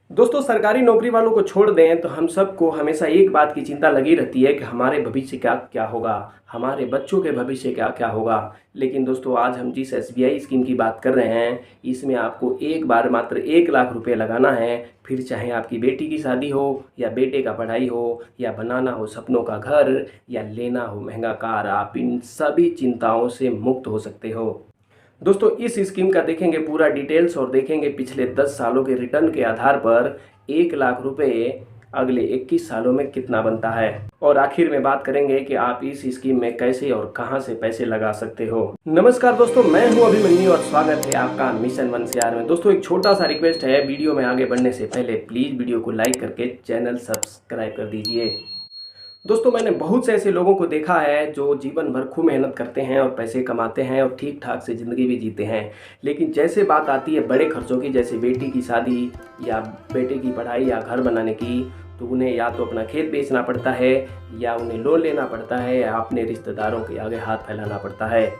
दोस्तों, सरकारी नौकरी वालों को छोड़ दें तो हम सबको हमेशा एक बात की चिंता लगी रहती है कि हमारे भविष्य का क्या होगा, हमारे बच्चों के भविष्य का क्या होगा। लेकिन दोस्तों, आज हम जिस एसबीआई स्कीम की बात कर रहे हैं, इसमें आपको एक बार मात्र 1 लाख रुपए लगाना है। फिर चाहे आपकी बेटी की शादी हो या बेटे का पढ़ाई हो या बनाना हो सपनों का घर या लेना हो महंगा कार, आप इन सभी चिंताओं से मुक्त हो सकते हो। दोस्तों, इस स्कीम का देखेंगे पूरा डिटेल्स और देखेंगे पिछले 10 सालों के रिटर्न के आधार पर 1 लाख रुपए अगले 21 सालों में कितना बनता है। और आखिर में बात करेंगे कि आप इस स्कीम में कैसे और कहां से पैसे लगा सकते हो। नमस्कार दोस्तों, मैं हूं अभिमन्यु और स्वागत है आपका मिशन 1CR में। दोस्तों, एक छोटा सा रिक्वेस्ट है, वीडियो में आगे बढ़ने से पहले प्लीज़ वीडियो को लाइक करके चैनल सब्सक्राइब कर दीजिए। दोस्तों, मैंने बहुत से ऐसे लोगों को देखा है जो जीवन भर खूब मेहनत करते हैं और पैसे कमाते हैं और ठीक ठाक से ज़िंदगी भी जीते हैं, लेकिन जैसे बात आती है बड़े खर्चों की, जैसे बेटी की शादी या बेटे की पढ़ाई या घर बनाने की, तो उन्हें या तो अपना खेत बेचना पड़ता है या उन्हें लोन लेना पड़ता है या अपने रिश्तेदारों के आगे हाथ फैलाना पड़ता है।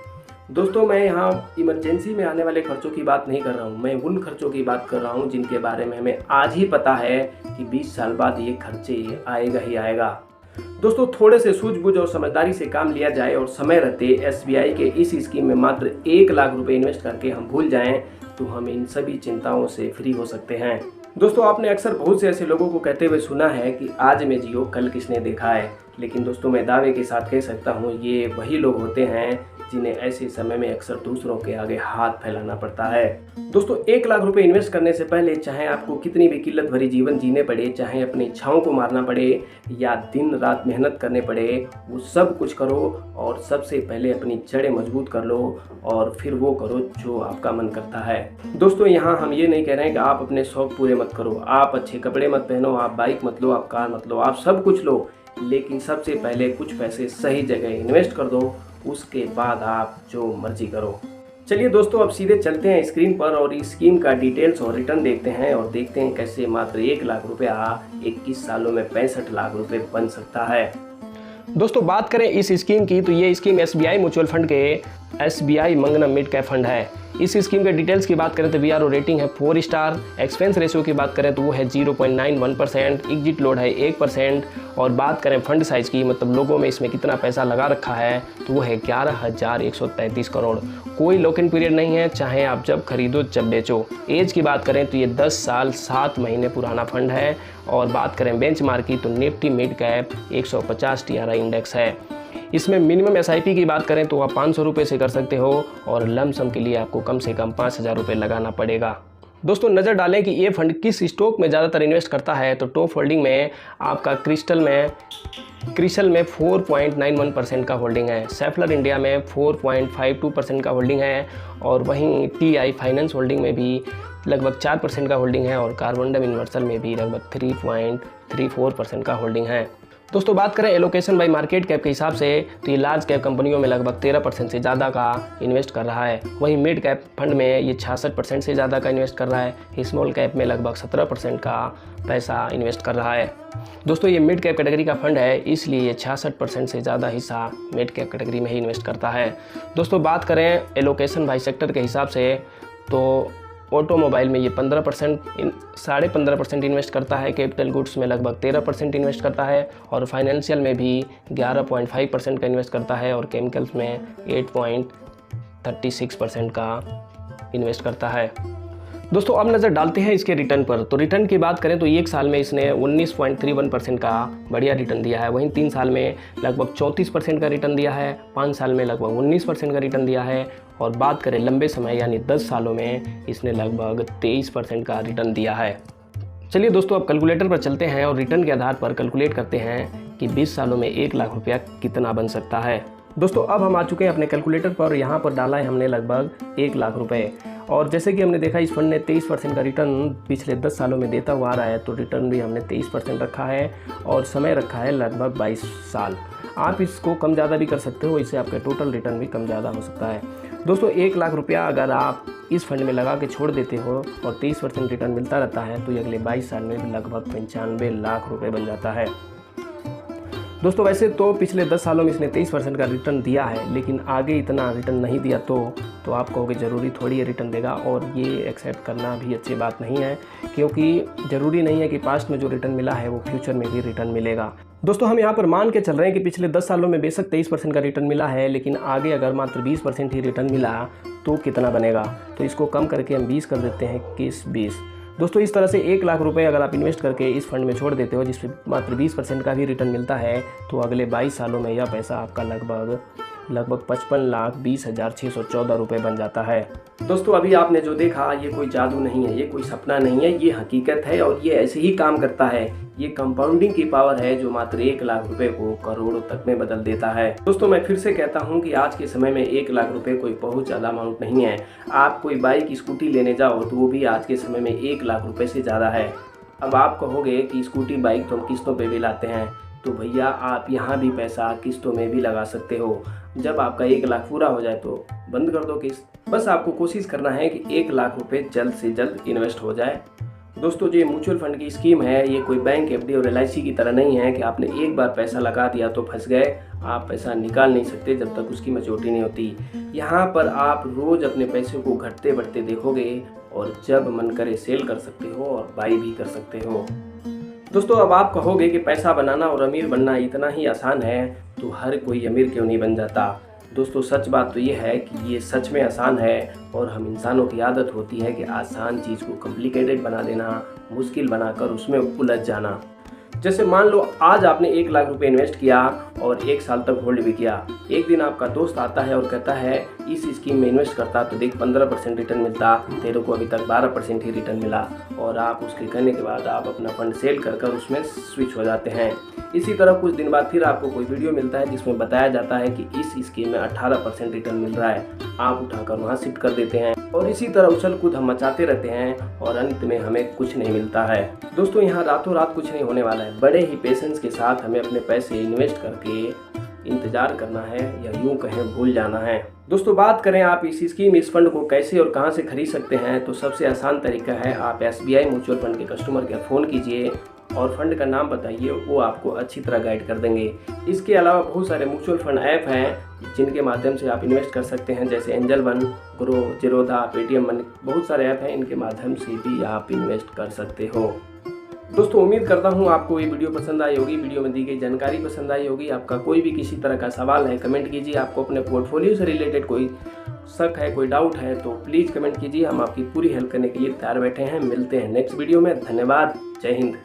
दोस्तों, मैं यहाँ इमरजेंसी में आने वाले खर्चों की बात नहीं कर रहा हूँ, मैं उन खर्चों की बात कर रहा हूँ जिनके बारे में हमें आज ही पता है कि 20 साल बाद ये खर्चे आएगा ही आएगा। दोस्तों, थोड़े से सूझबूझ और समझदारी से काम लिया जाए और समय रहते एसबीआई के इस स्कीम में मात्र 1 लाख रुपए इन्वेस्ट करके हम भूल जाएं तो हम इन सभी चिंताओं से फ्री हो सकते हैं। दोस्तों, आपने अक्सर बहुत से ऐसे लोगों को कहते हुए सुना है कि आज में जियो कल किसने देखा है, लेकिन दोस्तों मैं दावे के साथ कह सकता हूँ ये वही लोग होते हैं जिन्हें ऐसे समय में अक्सर दूसरों के आगे हाथ फैलाना पड़ता है। दोस्तों, 1 लाख रुपए इन्वेस्ट करने से पहले चाहे आपको कितनी भी किल्लत भरी जीवन जीने पड़े, चाहे अपनी इच्छाओं को मारना पड़े या दिन रात मेहनत करने पड़े, वो सब कुछ करो और सबसे पहले अपनी जड़ें मजबूत कर लो और फिर वो करो जो आपका मन करता है। दोस्तों, यहाँ हम ये नहीं कह रहे हैं कि आप अपने शौक पूरे मत करो, आप अच्छे कपड़े मत पहनो, आप बाइक मत लो, आप कार मत लो, आप सब कुछ लो, लेकिन सबसे पहले कुछ पैसे सही जगह इन्वेस्ट कर दो, उसके बाद आप जो मर्जी करो। चलिए दोस्तों, अब सीधे चलते हैं स्क्रीन पर और इस स्कीम का डिटेल्स और रिटर्न देखते हैं और देखते हैं कैसे मात्र 1 लाख रुपया 21 सालों में 65 लाख रुपए बन सकता है। दोस्तों, बात करें इस स्कीम की तो ये स्कीम एसबीआई म्यूचुअल फंड के एसबीआई मंगनम मिड कैप फंड है। इस स्कीम के डिटेल्स की बात करें तो वीआरओ रेटिंग है 4 स्टार, एक्सपेंस रेशियो की बात करें तो वो है 0.91%, एग्जिट लोड है 1%। और बात करें फंड साइज की, मतलब लोगों में इसमें कितना पैसा लगा रखा है, तो वो है 11,133 करोड़। कोई लॉक इन पीरियड नहीं है, चाहे आप जब खरीदो जब बेचो। एज की बात करें तो ये 10 साल 7 महीने पुराना फंड है। और बात करें बेंचमार्क की तो Nifty mid cap 150 TRI index है। इसमें मिनिमम एसआईपी की बात करें तो आप 500 रुपये से कर सकते हो और लमसम के लिए आपको कम से कम 5,000 रुपये लगाना पड़ेगा। दोस्तों, नज़र डालें कि ये फंड किस स्टॉक में ज़्यादातर इन्वेस्ट करता है, तो टॉप होल्डिंग में आपका क्रिस्टल में 4.91% का होल्डिंग है, सेफलर इंडिया में 4.52% का होल्डिंग है और वहीं टीआई फाइनेंस होल्डिंग में भी लगभग 4% का होल्डिंग है और कार्बोंडम यूनिवर्सल में भी लगभग 3.34% का होल्डिंग है। दोस्तों, बात करें एलोकेशन बाय मार्केट कैप के हिसाब से तो ये लार्ज कैप कंपनियों में लगभग 13% से ज़्यादा का इन्वेस्ट कर रहा है। वहीं मिड कैप फंड में ये 66% से ज़्यादा का इन्वेस्ट कर रहा है। स्मॉल कैप में लगभग 17% का पैसा इन्वेस्ट कर रहा है। दोस्तों, ये मिड कैप कैटेगरी का फंड है, इसलिए ये 66% से ज़्यादा हिस्सा मिड कैप कैटेगरी में ही इन्वेस्ट करता है। दोस्तों, बात करें एलोकेशन बाय सेक्टर के हिसाब से तो ऑटोमोबाइल में ये 15.5% इन्वेस्ट करता है, कैपिटल गुड्स में लगभग 13% इन्वेस्ट करता है और फाइनेंशियल में भी 11.5% का इन्वेस्ट करता है और केमिकल्स में 8.36% का इन्वेस्ट करता है। दोस्तों, अब नज़र डालते हैं इसके रिटर्न पर। तो रिटर्न की बात करें तो एक साल में इसने 19.31% का बढ़िया रिटर्न दिया है। वहीं 3 साल में लगभग 34% का रिटर्न दिया है, 5 साल में लगभग 19% का रिटर्न दिया है और बात करें लंबे समय यानी 10 सालों में इसने लगभग 23% का रिटर्न दिया है। चलिए दोस्तों, अब कैलकुलेटर पर चलते हैं और रिटर्न के आधार पर कैलकुलेट करते हैं कि 20 सालों में 1 लाख रुपया कितना बन सकता है। दोस्तों, अब हम आ चुके हैं अपने कैलकुलेटर पर। यहाँ पर डाला है हमने लगभग 1 लाख रुपए और जैसे कि हमने देखा इस फंड ने 23% का रिटर्न पिछले 10 सालों में देता हुआ आ रहा है, तो रिटर्न भी हमने 23% रखा है और समय रखा है लगभग 22 साल। आप इसको कम ज़्यादा भी कर सकते हो, इससे आपका टोटल रिटर्न भी कम ज़्यादा हो सकता है। दोस्तों, 1 लाख रुपया अगर आप इस फंड में लगा के छोड़ देते हो और 23% रिटर्न मिलता रहता है तो ये अगले 22 साल में लगभग 95 लाख रुपये बन जाता है। दोस्तों वैसे तो पिछले 10 सालों में इसने 23% का रिटर्न दिया है, लेकिन आगे इतना रिटर्न नहीं दिया तो आप कहोगे ज़रूरी थोड़ी है रिटर्न देगा, और ये एक्सेप्ट करना भी अच्छी बात नहीं है, क्योंकि ज़रूरी नहीं है कि पास्ट में जो रिटर्न मिला है वो फ्यूचर में भी रिटर्न मिलेगा। दोस्तों हम यहाँ पर मान के चल रहे हैं कि पिछले 10 सालों में बेशक 23% का रिटर्न मिला है, लेकिन आगे अगर मात्र 20% ही रिटर्न मिला तो कितना बनेगा। तो इसको कम करके हम 20 कर देते हैं, 21-20। दोस्तों इस तरह से 1 लाख रुपए अगर आप इन्वेस्ट करके इस फंड में छोड़ देते हो जिसमें मात्र 20% का भी रिटर्न मिलता है, तो अगले 22 सालों में यह पैसा आपका लगभग 55,20,614 रुपये बन जाता है। दोस्तों अभी आपने जो देखा ये कोई जादू नहीं है, ये कोई सपना नहीं है, ये हकीकत है और ये ऐसे ही काम करता है। ये कंपाउंडिंग की पावर है जो मात्र 1 लाख रुपए को करोड़ों तक में बदल देता है। दोस्तों मैं फिर से कहता हूँ कि आज के समय में 1 लाख रुपए कोई बहुत ज़्यादा अमाउंट नहीं है। आप कोई बाइक स्कूटी लेने जाओ तो वो भी आज के समय में 1 लाख रुपए से ज़्यादा है। अब आप कहोगे कि स्कूटी बाइक तो हम किस्तों पे भी लाते हैं, तो भैया आप यहाँ भी पैसा किस्तों में भी लगा सकते हो। जब आपका 1 लाख पूरा हो जाए तो बंद कर दो किस्त। बस आपको कोशिश करना है कि 1 लाख रुपए जल्द से जल्द इन्वेस्ट हो जाए। दोस्तों जो म्यूचुअल फंड की स्कीम है ये कोई बैंक, एफडी और LIC की तरह नहीं है कि आपने एक बार पैसा लगा दिया तो फंस गए, आप पैसा निकाल नहीं सकते जब तक उसकी मैच्योरिटी नहीं होती। यहाँ पर आप रोज़ अपने पैसे को घटते बढ़ते देखोगे और जब मन करे सेल कर सकते हो और बाई भी कर सकते हो। दोस्तों अब आप कहोगे कि पैसा बनाना और अमीर बनना इतना ही आसान है तो हर कोई अमीर क्यों नहीं बन जाता। दोस्तों सच बात तो ये है कि ये सच में आसान है, और हम इंसानों की आदत होती है कि आसान चीज़ को कॉम्प्लिकेटेड बना देना, मुश्किल बनाकर उसमें उलझ जाना। जैसे मान लो आज आपने 1 लाख रुपए इन्वेस्ट किया और 1 साल तक होल्ड भी किया। एक दिन आपका दोस्त आता है और कहता है इस स्कीम में इन्वेस्ट करता तो देख 15% रिटर्न मिलता, तेरे को अभी तक 12% ही रिटर्न मिला, और आप उसके कहने के बाद आप अपना फंड सेल कर उसमें स्विच हो जाते हैं। इसी तरह कुछ दिन बाद फिर आपको कोई वीडियो मिलता है जिसमें बताया जाता है कि इस स्कीम में 18% रिटर्न मिल रहा है, आप उठाकर वहाँ शिफ्ट कर देते हैं, और इसी तरह उछल कूद हम मचाते रहते हैं और अंत में हमें कुछ नहीं मिलता है। दोस्तों यहाँ रातों रात कुछ नहीं होने वाला है। बड़े ही पेशेंस के साथ हमें अपने पैसे इन्वेस्ट करके इंतजार करना है, या यूं कहें भूल जाना है। दोस्तों बात करें आप इस स्कीम, इस फंड को कैसे और कहां से खरीद सकते हैं, तो सबसे आसान तरीका है आप SBI म्यूचुअल फंड के कस्टमर केयर फ़ोन कीजिए और फंड का नाम बताइए, वो आपको अच्छी तरह गाइड कर देंगे। इसके अलावा बहुत सारे म्यूचुअल फंड ऐप हैं जिनके माध्यम से आप इन्वेस्ट कर सकते हैं, जैसे angel one, grow, Zerodha, Paytm money, बहुत सारे ऐप हैं, इनके माध्यम से भी आप इन्वेस्ट कर सकते हो। दोस्तों उम्मीद करता हूँ आपको ये वीडियो पसंद आई होगी, वीडियो में दी गई जानकारी पसंद आई होगी। आपका कोई भी किसी तरह का सवाल है कमेंट कीजिए, आपको अपने पोर्टफोलियो से रिलेटेड कोई शक है, कोई डाउट है तो प्लीज़ कमेंट कीजिए, हम आपकी पूरी हेल्प करने के लिए तैयार बैठे हैं। मिलते हैं नेक्स्ट वीडियो में। धन्यवाद, जय हिंद।